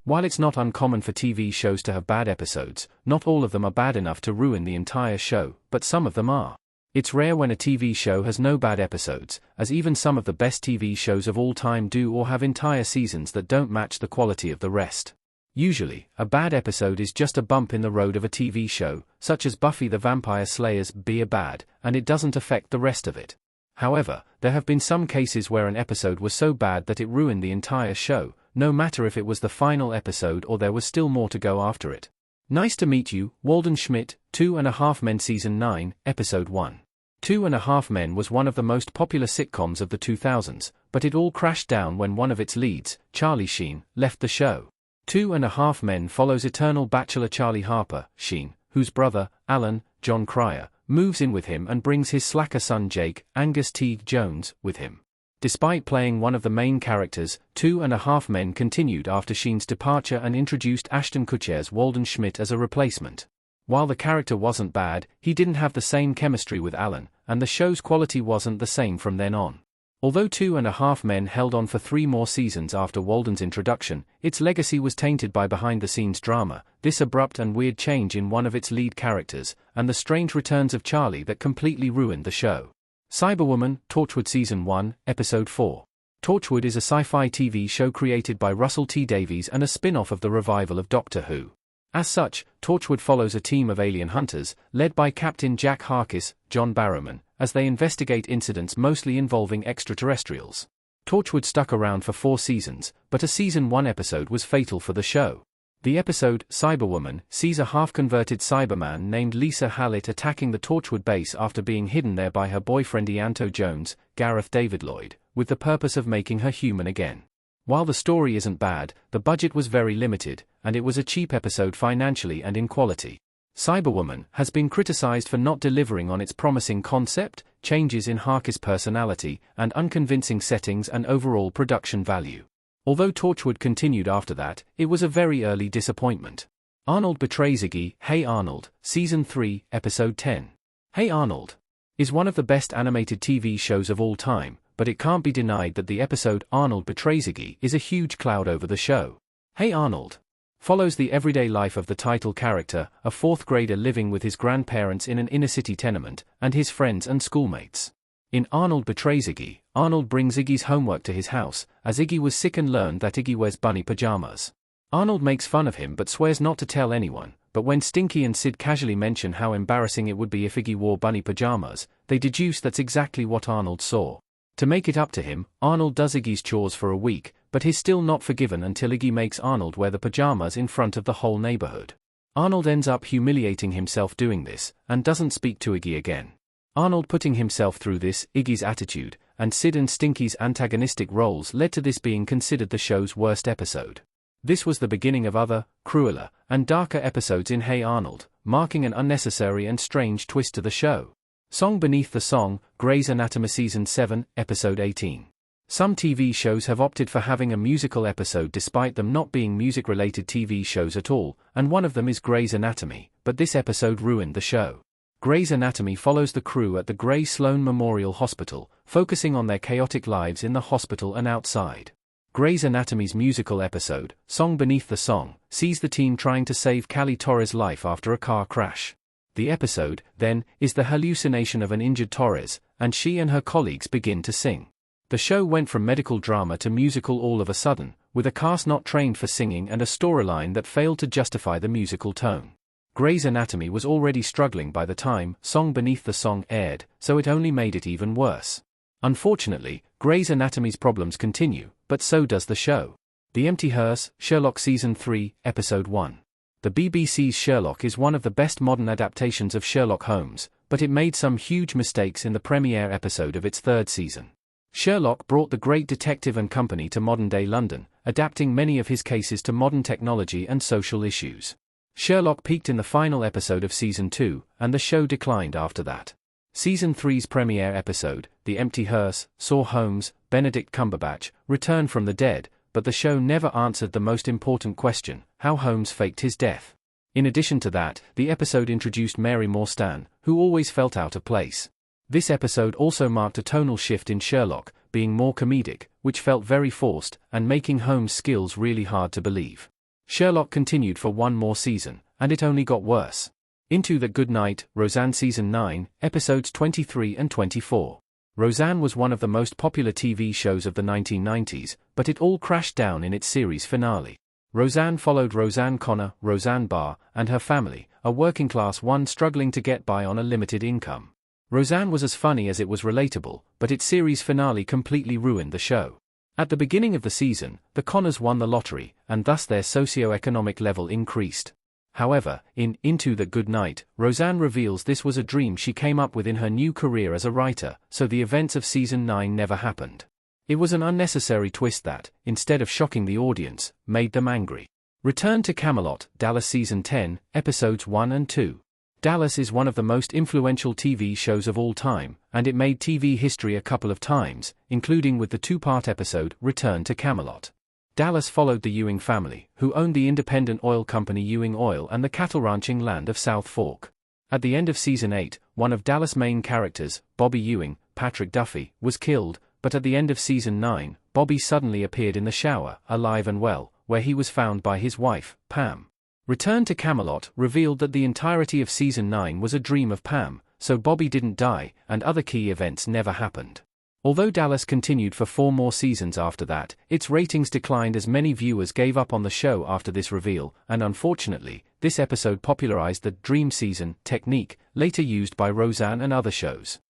While it's not uncommon for TV shows to have bad episodes, not all of them are bad enough to ruin the entire show, but some of them are. It's rare when a TV show has no bad episodes, as even some of the best TV shows of all time do or have entire seasons that don't match the quality of the rest. Usually, a bad episode is just a bump in the road of a TV show, such as Buffy the Vampire Slayer's Be a Bad, and it doesn't affect the rest of it. However, there have been some cases where an episode was so bad that it ruined the entire show, no matter if it was the final episode or there was still more to go after it. Nice to Meet You, Walden Schmidt, 2.5 Men Season 9, Episode 1. 2.5 Men was one of the most popular sitcoms of the 2000s, but it all crashed down when one of its leads, Charlie Sheen, left the show. 2.5 Men follows eternal bachelor Charlie Harper, Sheen, whose brother, Alan, John Cryer, moves in with him and brings his slacker son Jake, Angus Teague Jones, with him. Despite playing one of the main characters, 2.5 Men continued after Sheen's departure and introduced Ashton Kutcher's Walden Schmidt as a replacement. While the character wasn't bad, he didn't have the same chemistry with Alan, and the show's quality wasn't the same from then on. Although 2.5 Men held on for 3 more seasons after Walden's introduction, its legacy was tainted by behind-the-scenes drama, this abrupt and weird change in one of its lead characters, and the strange returns of Charlie that completely ruined the show. Cyberwoman, Torchwood Season 1, Episode 4. Torchwood is a sci-fi TV show created by Russell T Davies and a spin-off of the revival of Doctor Who. As such, Torchwood follows a team of alien hunters, led by Captain Jack Harkis, John Barrowman, as they investigate incidents mostly involving extraterrestrials. Torchwood stuck around for 4 seasons, but a Season 1 episode was fatal for the show. The episode, Cyberwoman, sees a half-converted Cyberman named Lisa Hallett attacking the Torchwood base after being hidden there by her boyfriend Ianto Jones, Gareth David Lloyd, with the purpose of making her human again. While the story isn't bad, the budget was very limited, and it was a cheap episode financially and in quality. Cyberwoman has been criticized for not delivering on its promising concept, changes in Harkis' personality, and unconvincing settings and overall production value. Although Torchwood continued after that, it was a very early disappointment. Arnold Betrays Iggy, Hey Arnold, Season 3, Episode 10. Hey Arnold is one of the best animated TV shows of all time, but it can't be denied that the episode Arnold Betrays Iggy is a huge cloud over the show. Hey Arnold follows the everyday life of the title character, a 4th grader living with his grandparents in an inner-city tenement, and his friends and schoolmates. In Arnold Betrays Iggy, Arnold brings Iggy's homework to his house, as Iggy was sick and learned that Iggy wears bunny pajamas. Arnold makes fun of him but swears not to tell anyone, but when Stinky and Sid casually mention how embarrassing it would be if Iggy wore bunny pajamas, they deduce that's exactly what Arnold saw. To make it up to him, Arnold does Iggy's chores for a week, but he's still not forgiven until Iggy makes Arnold wear the pajamas in front of the whole neighborhood. Arnold ends up humiliating himself doing this, and doesn't speak to Iggy again. Arnold putting himself through this, Iggy's attitude, and Sid and Stinky's antagonistic roles led to this being considered the show's worst episode. This was the beginning of other, crueler, and darker episodes in Hey Arnold, marking an unnecessary and strange twist to the show. Song Beneath the Song, Grey's Anatomy Season 7, Episode 18. Some TV shows have opted for having a musical episode despite them not being music-related TV shows at all, and one of them is Grey's Anatomy, but this episode ruined the show. Grey's Anatomy follows the crew at the Grey Sloan Memorial Hospital, focusing on their chaotic lives in the hospital and outside. Grey's Anatomy's musical episode, Song Beneath the Song, sees the team trying to save Callie Torres' life after a car crash. The episode, then, is the hallucination of an injured Torres, and she and her colleagues begin to sing. The show went from medical drama to musical all of a sudden, with a cast not trained for singing and a storyline that failed to justify the musical tone. Grey's Anatomy was already struggling by the time Song Beneath the Song aired, so it only made it even worse. Unfortunately, Grey's Anatomy's problems continue, but so does the show. The Empty Hearse, Sherlock Season 3, Episode 1. The BBC's Sherlock is one of the best modern adaptations of Sherlock Holmes, but it made some huge mistakes in the premiere episode of its 3rd season. Sherlock brought the great detective and company to modern-day London, adapting many of his cases to modern technology and social issues. Sherlock peaked in the final episode of Season 2, and the show declined after that. Season 3's premiere episode, The Empty Hearse, saw Holmes, Benedict Cumberbatch, return from the dead, but the show never answered the most important question, how Holmes faked his death. In addition to that, the episode introduced Mary Morstan, who always felt out of place. This episode also marked a tonal shift in Sherlock, being more comedic, which felt very forced, and making Holmes' skills really hard to believe. Sherlock continued for one more season, and it only got worse. Into the Good Night, Roseanne Season 9, Episodes 23 and 24. Roseanne was one of the most popular TV shows of the 1990s, but it all crashed down in its series finale. Roseanne followed Roseanne Connor, Roseanne Barr, and her family, a working-class one struggling to get by on a limited income. Roseanne was as funny as it was relatable, but its series finale completely ruined the show. At the beginning of the season, the Connors won the lottery, and thus their socio-economic level increased. However, in Into the Good Night, Roseanne reveals this was a dream she came up with in her new career as a writer, so the events of Season 9 never happened. It was an unnecessary twist that, instead of shocking the audience, made them angry. Return to Camelot, Dallas Season 10, Episodes 1 and 2. Dallas is one of the most influential TV shows of all time, and it made TV history a couple of times, including with the two-part episode Return to Camelot. Dallas followed the Ewing family, who owned the independent oil company Ewing Oil and the cattle ranching land of South Fork. At the end of Season 8, one of Dallas' main characters, Bobby Ewing, Patrick Duffy, was killed, but at the end of Season 9, Bobby suddenly appeared in the shower, alive and well, where he was found by his wife, Pam. Return to Camelot revealed that the entirety of Season 9 was a dream of Pam, so Bobby didn't die, and other key events never happened. Although Dallas continued for 4 more seasons after that, its ratings declined as many viewers gave up on the show after this reveal, and unfortunately, this episode popularized the dream season technique, later used by Roseanne and other shows.